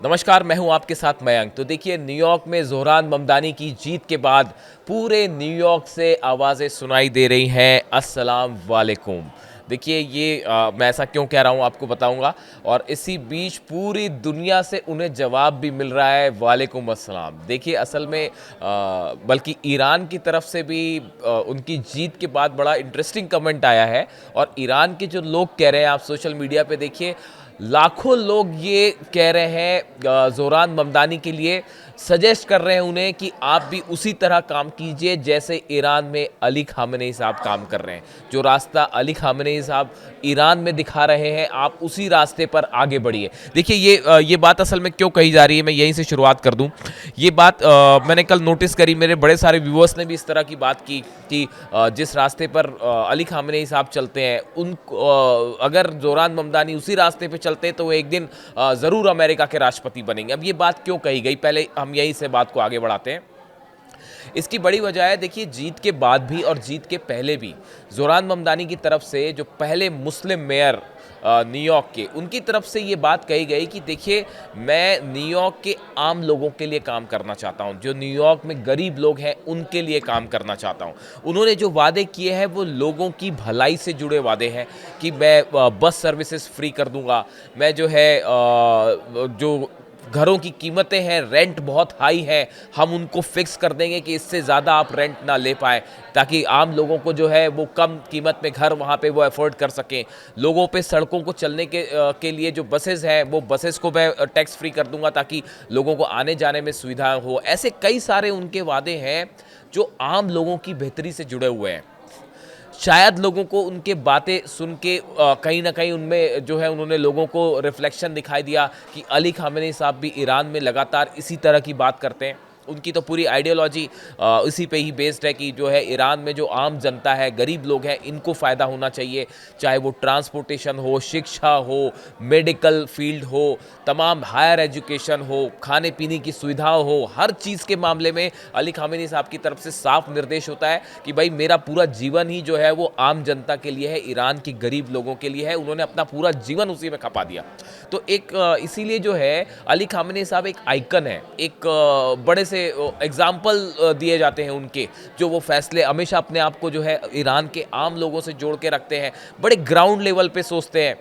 नमस्कार, मैं हूं आपके साथ मयंक। तो देखिए, न्यूयॉर्क में ज़ोहरान ममदानी की जीत के बाद पूरे न्यूयॉर्क से आवाज़ें सुनाई दे रही हैं, अस्सलाम वालेकुम। देखिए ये मैं ऐसा क्यों कह रहा हूं आपको बताऊंगा। और इसी बीच पूरी दुनिया से उन्हें जवाब भी मिल रहा है, वालेकुम अस्सलाम। देखिए असल में बल्कि ईरान की तरफ से भी उनकी जीत के बाद बड़ा इंटरेस्टिंग कमेंट आया है। और ईरान के जो लोग कह रहे हैं, आप सोशल मीडिया पे देखिए, लाखों लोग ये कह रहे हैं, ज़ोहरान ममदानी के लिए सजेस्ट कर रहे हैं उन्हें कि आप भी उसी तरह काम कीजिए जैसे ईरान में अली खामेनेई साहब काम कर रहे हैं। जो रास्ता अली खामेनेई साहब ईरान में दिखा रहे हैं, आप उसी रास्ते पर आगे बढ़िए। देखिए ये बात असल में क्यों कही जा रही है, मैं यहीं से शुरुआत कर दूं। ये बात मैंने कल नोटिस करी, मेरे बड़े सारे व्यूअर्स ने भी इस तरह की बात की कि जिस रास्ते पर अली खामेनेई साहब चलते हैं, अगर ज़ोहरान ममदानी उसी रास्ते पे चलते हैं तो वो एक दिन ज़रूर अमेरिका के राष्ट्रपति बनेंगे। अब ये बात क्यों कही गई, पहले हम यहीं से बात को आगे बढ़ाते हैं। इसकी बड़ी वजह है, देखिए, जीत के बाद भी और जीत के पहले भी ज़ोहरान ममदानी की तरफ से, जो पहले मुस्लिम मेयर न्यूयॉर्क के, उनकी तरफ से ये बात कही गई कि देखिए, मैं न्यूयॉर्क के आम लोगों के लिए काम करना चाहता हूँ, जो न्यूयॉर्क में गरीब लोग हैं उनके लिए काम करना चाहता हूँ। उन्होंने जो वादे किए हैं वो लोगों की भलाई से जुड़े वादे हैं कि मैं बस सर्विसेज फ्री कर दूंगा, मैं जो है जो घरों की कीमतें हैं, रेंट बहुत हाई है, हम उनको फिक्स कर देंगे कि इससे ज़्यादा आप रेंट ना ले पाए, ताकि आम लोगों को जो है वो कम कीमत में घर वहाँ पे वो अफोर्ड कर सकें। लोगों पे सड़कों को चलने के लिए जो बसेस हैं, वो बसेस को मैं टैक्स फ्री कर दूंगा ताकि लोगों को आने जाने में सुविधा हो। ऐसे कई सारे उनके वादे हैं जो आम लोगों की बेहतरी से जुड़े हुए हैं। शायद लोगों को उनके बातें सुन के कहीं ना कहीं उनमें जो है, उन्होंने लोगों को रिफ्लेक्शन दिखाई दिया कि अली खामेनेई साहब भी ईरान में लगातार इसी तरह की बात करते हैं। उनकी तो पूरी आइडियोलॉजी इसी पे ही बेस्ड है कि जो है, ईरान में जो आम जनता है, गरीब लोग हैं, इनको फ़ायदा होना चाहिए। चाहे वो ट्रांसपोर्टेशन हो, शिक्षा हो, मेडिकल फील्ड हो, तमाम हायर एजुकेशन हो, खाने पीने की सुविधाएं हो, हर चीज़ के मामले में अली खामेनी साहब की तरफ से साफ निर्देश होता है कि भाई, मेरा पूरा जीवन ही जो है वो आम जनता के लिए है, ईरान के गरीब लोगों के लिए है। उन्होंने अपना पूरा जीवन उसी में खपा दिया। तो एक इसीलिए जो है, अली खामेनी साहब एक आइकन है, एक बड़े से एग्जाम्पल दिए जाते हैं उनके, जो वो फैसले हमेशा अपने आप को जो है ईरान के आम लोगों से जोड़ के रखते हैं, बड़े ग्राउंड लेवल पे सोचते हैं।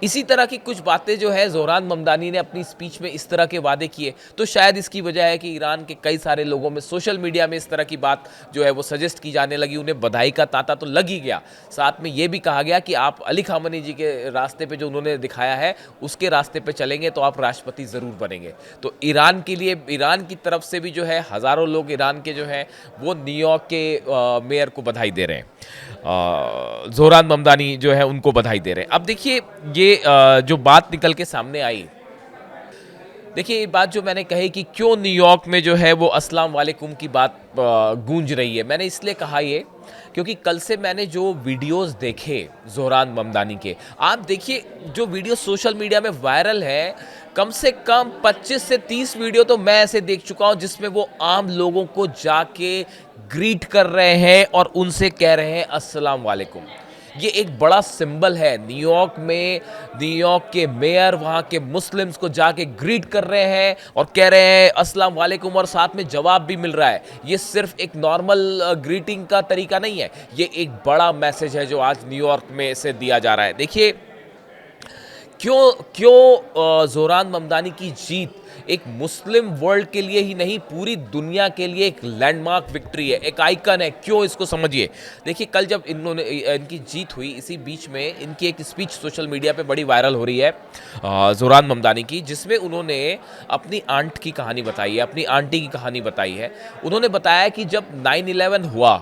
इसी तरह की कुछ बातें जो है ज़ोहरान ममदानी ने अपनी स्पीच में इस तरह के वादे किए, तो शायद इसकी वजह है कि ईरान के कई सारे लोगों में सोशल मीडिया में इस तरह की बात जो है वो सजेस्ट की जाने लगी। उन्हें बधाई का तांता तो लग ही गया, साथ में ये भी कहा गया कि आप अली खामेनी जी के रास्ते पे जो उन्होंने दिखाया है, उसके रास्ते पे चलेंगे तो आप राष्ट्रपति ज़रूर बनेंगे। तो ईरान के लिए, ईरान की तरफ से भी जो है, हज़ारों लोग ईरान के जो हैं वो न्यूयॉर्क के मेयर को बधाई दे रहे हैं, ज़ोहरान ममदानी जो है उनको बधाई दे रहे हैं। अब देखिए, ये जो बात निकल के सामने आई, देखिए ये बात जो मैंने कही कि क्यों न्यूयॉर्क में जो है वो अस्सलाम वालेकुम की बात गूंज रही है, मैंने इसलिए कहा ये क्योंकि कल से मैंने जो वीडियोस देखे ज़ोहरान ममदानी के, आप देखिए जो वीडियो सोशल मीडिया में वायरल है, कम से कम 25 से 30 वीडियो तो मैं ऐसे देख चुका हूं जिसमें वो आम लोगों को जाके ग्रीट कर रहे हैं और उनसे कह रहे हैं अस्सलाम वालेकुम। ये एक बड़ा सिंबल है न्यूयॉर्क में, न्यूयॉर्क के मेयर वहाँ के मुस्लिम्स को जाके ग्रीट कर रहे हैं और कह रहे हैं अस्सलाम वालेकुम, और साथ में जवाब भी मिल रहा है। ये सिर्फ एक नॉर्मल ग्रीटिंग का तरीका नहीं है, ये एक बड़ा मैसेज है जो आज न्यूयॉर्क में से दिया जा रहा है। देखिए, क्यों क्यों ज़ोहरान ममदानी की जीत एक मुस्लिम वर्ल्ड के लिए ही नहीं, पूरी दुनिया के लिए एक लैंडमार्क विक्ट्री है, एक आइकन है। क्यों, इसको समझिए। देखिए, कल जब इनकी जीत हुई, इसी बीच में इनकी एक स्पीच सोशल मीडिया पे बड़ी वायरल हो रही है ज़ोहरान ममदानी की, जिसमें उन्होंने अपनी आंट की कहानी बताई है, अपनी आंटी की कहानी बताई है। उन्होंने बताया कि जब 9/11 हुआ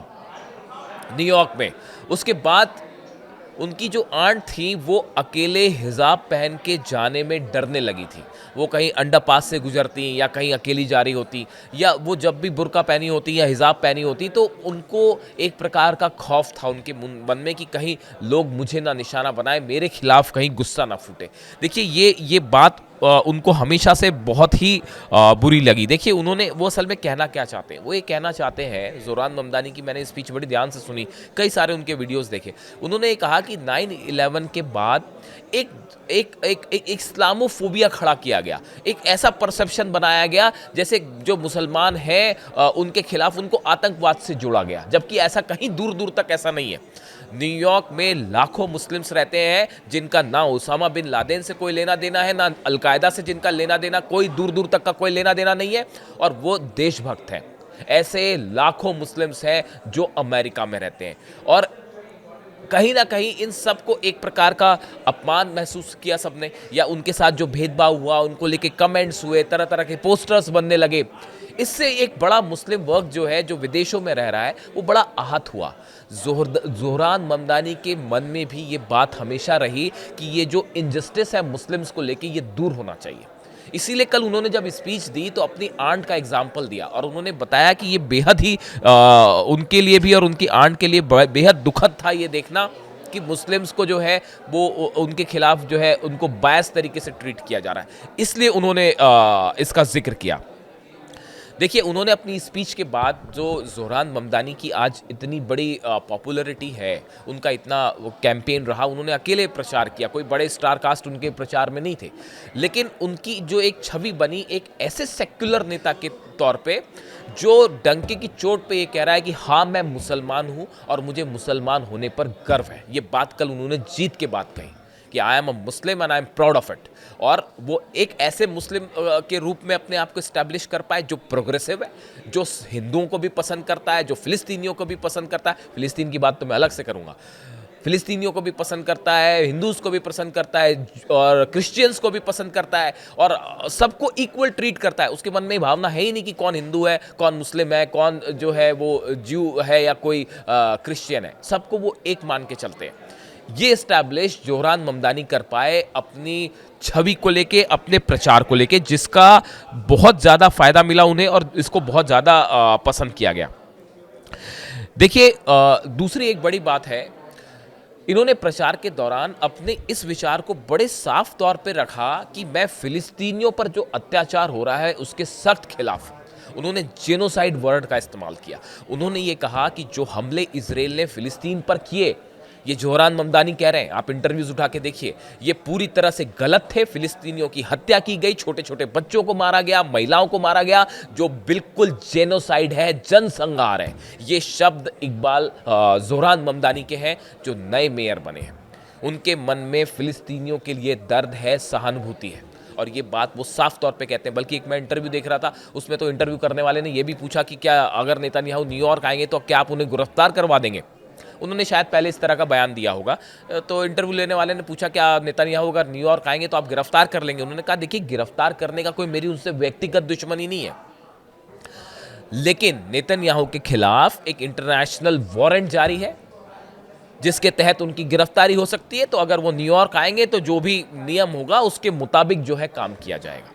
न्यूयॉर्क में, उसके बाद उनकी जो आंट थी वो अकेले हिजाब पहन के जाने में डरने लगी थी। वो कहीं अंडरपास से गुजरती या कहीं अकेली जा रही होती, या वो जब भी बुर्का पहनी होती या हिजाब पहनी होती, तो उनको एक प्रकार का खौफ था उनके मन में कि कहीं लोग मुझे ना निशाना बनाए, मेरे खिलाफ कहीं गुस्सा ना फूटे। देखिए, ये बात उनको हमेशा से बहुत ही बुरी लगी। देखिए उन्होंने वो असल में कहना क्या चाहते हैं, वो ये कहना चाहते हैं, ज़ोरान ममदानी की मैंने स्पीच बड़ी ध्यान से सुनी, कई सारे उनके वीडियोस देखे। उन्होंने ये कहा कि 9/11 के बाद एक एक एक एक इस्लामोफोबिया खड़ा किया गया, एक ऐसा परसेप्शन बनाया गया जैसे जो मुसलमान हैं उनके खिलाफ उनको आतंकवाद से जोड़ा गया, जबकि ऐसा कहीं दूर दूर तक ऐसा नहीं है। न्यूयॉर्क में लाखों मुस्लिम्स रहते हैं जिनका ना उसामा बिन लादेन से कोई लेना देना है, ना अलकायदा से जिनका लेना देना, कोई दूर दूर तक का कोई लेना देना नहीं है, और वो देशभक्त हैं। ऐसे लाखों मुस्लिम्स हैं जो अमेरिका में रहते हैं, और कहीं ना कहीं इन सबको एक प्रकार का अपमान महसूस किया सबने, या उनके साथ जो भेदभाव हुआ, उनको लेके कमेंट्स हुए, तरह तरह के पोस्टर्स बनने लगे। इससे एक बड़ा मुस्लिम वर्ग जो है, जो विदेशों में रह रहा है, वो बड़ा आहत हुआ। ज़ोहरान ममदानी के मन में भी ये बात हमेशा रही कि ये जो इनजस्टिस है मुस्लिम्स को लेके, ये दूर होना चाहिए। इसीलिए कल उन्होंने जब स्पीच दी तो अपनी आंट का एग्जाम्पल दिया, और उन्होंने बताया कि ये बेहद ही उनके लिए भी और उनकी आंट के लिए बेहद दुखद था ये देखना कि मुस्लिम्स को जो है वो उनके खिलाफ जो है उनको बायस तरीके से ट्रीट किया जा रहा है। इसलिए उन्होंने इसका जिक्र किया। देखिए उन्होंने अपनी स्पीच के बाद, जो ज़ोहरान ममदानी की आज इतनी बड़ी पॉपुलैरिटी है, उनका इतना वो कैंपेन रहा, उन्होंने अकेले प्रचार किया, कोई बड़े स्टार कास्ट उनके प्रचार में नहीं थे, लेकिन उनकी जो एक छवि बनी एक ऐसे सेक्युलर नेता के तौर पे जो डंके की चोट पे ये कह रहा है कि हाँ मैं मुसलमान हूँ और मुझे मुसलमान होने पर गर्व है। ये बात कल उन्होंने जीत के बाद कही कि I am a Muslim and I am proud of it, और वो एक ऐसे मुस्लिम के रूप में अपने आप को इस्टेब्लिश कर पाए जो प्रोग्रेसिव है, जो हिंदुओं को भी पसंद करता है, जो फिलिस्तीनियों को भी पसंद करता है। फिलिस्तीन की बात तो मैं अलग से करूंगा। फिलिस्तीनियों को भी पसंद करता है, हिंदूज को भी पसंद करता है, और क्रिश्चियंस को भी पसंद करता है, और सबको इक्वल ट्रीट करता है। उसके मन में भावना है ही नहीं कि कौन हिंदू है, कौन मुस्लिम है, कौन जो है वो ज्यू है या कोई क्रिश्चियन है। सबको वो एक मान के चलते हैं। ये इस्टेब्लिश ज़ोहरान ममदानी कर पाए अपनी छवि को लेके, अपने प्रचार को लेके, जिसका बहुत ज़्यादा फायदा मिला उन्हें और इसको बहुत ज़्यादा पसंद किया गया। देखिए दूसरी एक बड़ी बात है, इन्होंने प्रचार के दौरान अपने इस विचार को बड़े साफ तौर पे रखा कि मैं फिलिस्तीनियों पर जो अत्याचार हो रहा है उसके सख्त खिलाफ हूं। उन्होंने जेनोसाइड वर्ड का इस्तेमाल किया। उन्होंने ये कहा कि जो हमले इजराइल ने फिलिस्तीन पर किए, ये ज़ोहरान ममदानी कह रहे हैं, आप इंटरव्यूज उठा के देखिए, ये पूरी तरह से गलत थे। फिलिस्तीनियों की हत्या की गई, छोटे छोटे बच्चों को मारा गया, महिलाओं को मारा गया, जो बिल्कुल जेनोसाइड है, जनसंहार है। ये शब्द इकबाल ज़ोहरान ममदानी के हैं जो नए मेयर बने हैं। उनके मन में फिलिस्तीनियों के लिए दर्द है, सहानुभूति है, और ये बात वो साफ तौर पे कहते हैं। बल्कि एक मैं इंटरव्यू देख रहा था, उसमें तो इंटरव्यू करने वाले ने ये भी पूछा कि क्या अगर नेतन्याहू न्यूयॉर्क आएंगे तो क्या आप उन्हें गिरफ्तार करवा देंगे। उन्होंने शायद पहले इस तरह का बयान दिया होगा। तो इंटरव्यू लेने वाले ने पूछा क्या नेतन्याहू अगर न्यूयॉर्क आएंगे तो आप गिरफ्तार कर लेंगे। उन्होंने कहा देखिए गिरफ्तार करने का कोई मेरी उनसे व्यक्तिगत दुश्मनी नहीं है, लेकिन नेतन्याहू के खिलाफ एक इंटरनेशनल वारंट जारी है जिसके तहत उनकी गिरफ्तारी हो सकती है। तो अगर वो न्यूयॉर्क आएंगे तो जो भी नियम होगा उसके मुताबिक जो है काम किया जाएगा।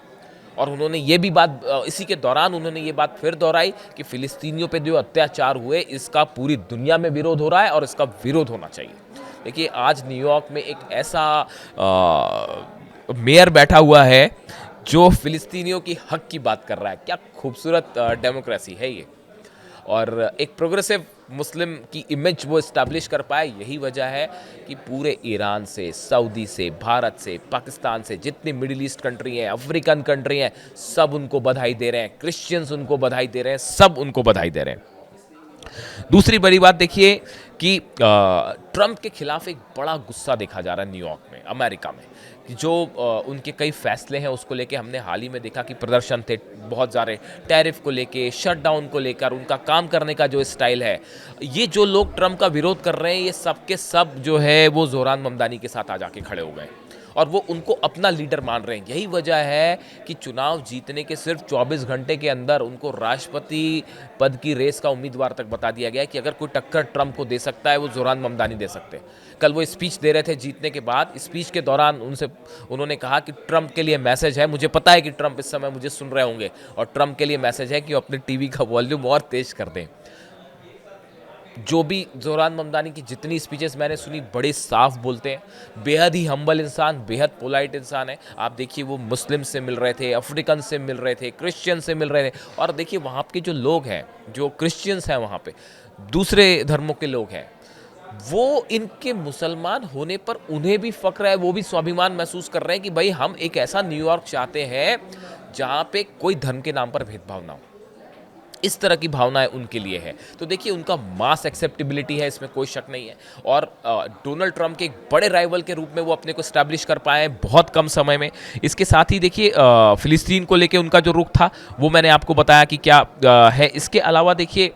और उन्होंने ये भी बात, इसी के दौरान उन्होंने ये बात फिर दोहराई कि फिलिस्तीनियों पे जो अत्याचार हुए इसका पूरी दुनिया में विरोध हो रहा है और इसका विरोध होना चाहिए। देखिए आज न्यूयॉर्क में एक ऐसा मेयर बैठा हुआ है जो फिलिस्तीनियों की हक की बात कर रहा है। क्या खूबसूरत डेमोक्रेसी है ये, और एक प्रोग्रेसिव मुस्लिम की इमेज वो इस्टेब्लिश कर पाए। यही वजह है कि पूरे ईरान से, सऊदी से, भारत से, पाकिस्तान से, जितनी मिडिल ईस्ट कंट्री हैं, अफ्रीकन कंट्री हैं, सब उनको बधाई दे रहे हैं, क्रिश्चियंस उनको बधाई दे रहे हैं, सब उनको बधाई दे रहे हैं। दूसरी बड़ी बात देखिए कि ट्रंप के खिलाफ एक बड़ा गुस्सा देखा जा रहा है न्यूयॉर्क में, अमेरिका में, कि जो उनके कई फैसले हैं उसको लेके हमने हाल ही में देखा कि प्रदर्शन थे बहुत सारे, टैरिफ को लेके, शटडाउन को लेकर, उनका काम करने का जो स्टाइल है। ये जो लोग ट्रंप का विरोध कर रहे हैं ये सब के सब जो है वो ज़ोहरान ममदानी के साथ आ जाके खड़े हो गए और वो उनको अपना लीडर मान रहे हैं। यही वजह है कि चुनाव जीतने के सिर्फ 24 घंटे के अंदर उनको राष्ट्रपति पद की रेस का उम्मीदवार तक बता दिया गया है कि अगर कोई टक्कर ट्रंप को दे सकता है वो ज़ोहरान ममदानी दे सकते हैं। कल वो स्पीच दे रहे थे जीतने के बाद। स्पीच के दौरान उन्होंने कहा कि ट्रंप के लिए मैसेज है, मुझे पता है कि ट्रंप इस समय मुझे सुन रहे होंगे, और ट्रंप के लिए मैसेज है कि वो अपने टीवी का वॉल्यूम और तेज कर दें। जो भी ज़ोहरान ममदानी की जितनी स्पीचेस मैंने सुनी बड़े साफ बोलते हैं, बेहद ही हम्बल इंसान, बेहद पोलाइट इंसान है। आप देखिए वो मुस्लिम से मिल रहे थे, अफ्रीकन से मिल रहे थे, क्रिश्चियन से मिल रहे थे, और देखिए वहाँ के जो लोग हैं, जो क्रिश्चियंस हैं वहाँ पे, दूसरे धर्मों के लोग हैं, वो इनके मुसलमान होने पर उन्हें भी फ़क्र है, वो भी स्वाभिमान महसूस कर रहे हैं कि भाई हम एक ऐसा न्यूयॉर्क चाहते हैं जहाँ पे कोई धर्म के नाम पर भेदभाव ना हो। इस तरह की भावनाएं उनके लिए है। तो देखिए उनका मास एक्सेप्टेबिलिटी है, इसमें कोई शक नहीं है। और डोनाल्ड ट्रंप के एक बड़े राइवल के रूप में वो अपने को स्टैब्लिश कर पाए हैं बहुत कम समय में। इसके साथ ही देखिए फिलिस्तीन को लेके उनका जो रुख था वो मैंने आपको बताया कि क्या है। इसके अलावा देखिए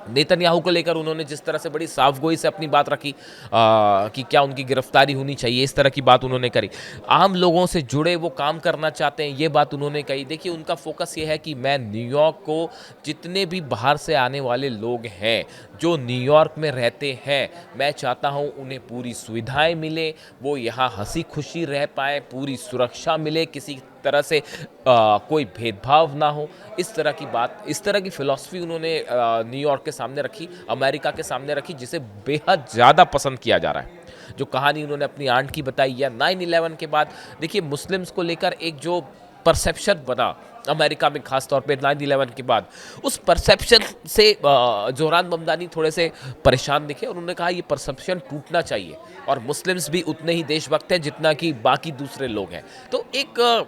नेतन्याहू को लेकर उन्होंने जिस तरह से बड़ी साफगोई से अपनी बात रखी कि क्या उनकी गिरफ्तारी होनी चाहिए, इस तरह की बात उन्होंने करी। आम लोगों से जुड़े वो काम करना चाहते हैं, ये बात उन्होंने कही। देखिए उनका फोकस ये है कि मैं न्यूयॉर्क को, जितने भी बाहर से आने वाले लोग हैं जो न्यूयॉर्क में रहते हैं, मैं चाहता हूँ उन्हें पूरी सुविधाएं मिले, वो यहाँ हंसी खुशी रह पाए, पूरी सुरक्षा मिले, किसी तरह से कोई भेदभाव ना हो। इस तरह की बात, इस तरह की फ़िलॉसफ़ी उन्होंने न्यूयॉर्क के सामने रखी, अमेरिका के सामने रखी, जिसे बेहद ज़्यादा पसंद किया जा रहा है। जो कहानी उन्होंने अपनी आंट की बताई, या 9/11 के बाद देखिए मुस्लिम्स को लेकर एक जो परसेप्शन बना अमेरिका में, खास तौर पे 9/11 के बाद, उस परसेप्शन से ज़ोहरान ममदानी थोड़े से परेशान दिखे, और उन्होंने कहा ये परसेप्शन टूटना चाहिए, और मुस्लिम्स भी उतने ही देशभक्त हैं जितना कि बाकी दूसरे लोग हैं। तो एक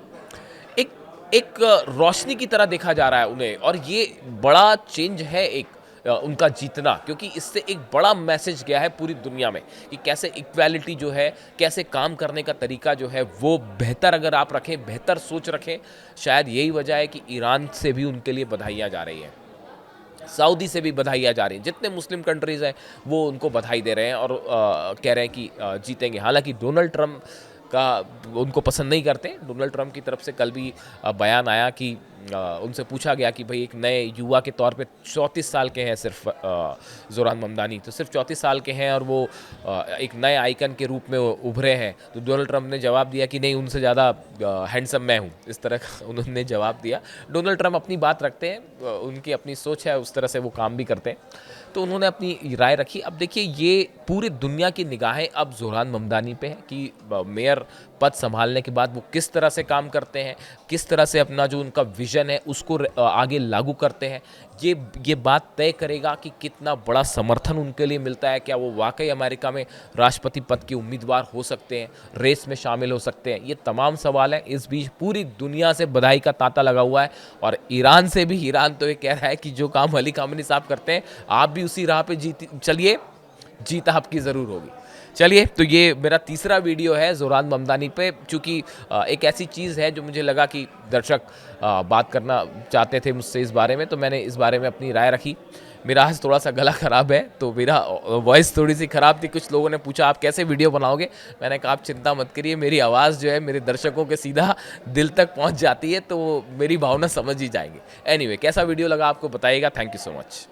एक रोशनी की तरह देखा जा रहा है उन्हें, और ये बड़ा चेंज है एक उनका जीतना, क्योंकि इससे एक बड़ा मैसेज गया है पूरी दुनिया में कि कैसे इक्वालिटी जो है, कैसे काम करने का तरीका जो है वो बेहतर अगर आप रखें, बेहतर सोच रखें। शायद यही वजह है कि ईरान से भी उनके लिए बधाइयाँ जा रही हैं, सऊदी से भी बधाइयाँ जा रही हैं, जितने मुस्लिम कंट्रीज़ हैं वो उनको बधाई दे रहे हैं और कह रहे हैं कि जीतेंगे। हालांकि डोनाल्ड ट्रंप का उनको पसंद नहीं करते। डोनाल्ड ट्रंप की तरफ से कल भी बयान आया कि उनसे पूछा गया कि भाई एक नए युवा के तौर पे 34 साल के हैं सिर्फ ज़ोहरान ममदानी, तो सिर्फ 34 साल के हैं और वो एक नए आइकन के रूप में उभरे हैं। तो डोनाल्ड ट्रंप ने जवाब दिया कि नहीं, उनसे ज़्यादा हैंडसम मैं हूँ, इस तरह का उन्होंने जवाब दिया। डोनाल्ड ट्रंप अपनी बात रखते हैं, उनकी अपनी सोच है, उस तरह से वो काम भी करते हैं। तो उन्होंने अपनी राय रखी। अब देखिए ये पूरी दुनिया की निगाहें अब ज़ोहरान ममदानी पे है कि मेयर पद संभालने के बाद वो किस तरह से काम करते हैं, किस तरह से अपना जो उनका विज़न है उसको आगे लागू करते हैं। ये बात तय करेगा कि कितना बड़ा समर्थन उनके लिए मिलता है, क्या वो वाकई अमेरिका में राष्ट्रपति पद के उम्मीदवार हो सकते हैं, रेस में शामिल हो सकते हैं। ये तमाम सवाल हैं। इस बीच पूरी दुनिया से बधाई का तांता लगा हुआ है, और ईरान से भी। ईरान तो ये कह रहा है कि जो काम अली खामेनी साहब करते हैं आप भी उसी राह पे चलिए, जीत आपकी ज़रूर होगी। चलिए, तो ये मेरा तीसरा वीडियो है ज़ोहरान ममदानी पे, चूँकि एक ऐसी चीज़ है जो मुझे लगा कि दर्शक बात करना चाहते थे मुझसे इस बारे में, तो मैंने इस बारे में अपनी राय रखी। मेरा आज थोड़ा सा गला ख़राब है, तो मेरा वॉइस थोड़ी सी ख़राब थी। कुछ लोगों ने पूछा आप कैसे वीडियो बनाओगे, मैंने कहा आप चिंता मत करिए, मेरी आवाज़ जो है मेरे दर्शकों के सीधा दिल तक पहुँच जाती है, तो मेरी भावना समझ ही जाएंगे। एनीवे, कैसा वीडियो लगा आपको बताइएगा। Thank you so much.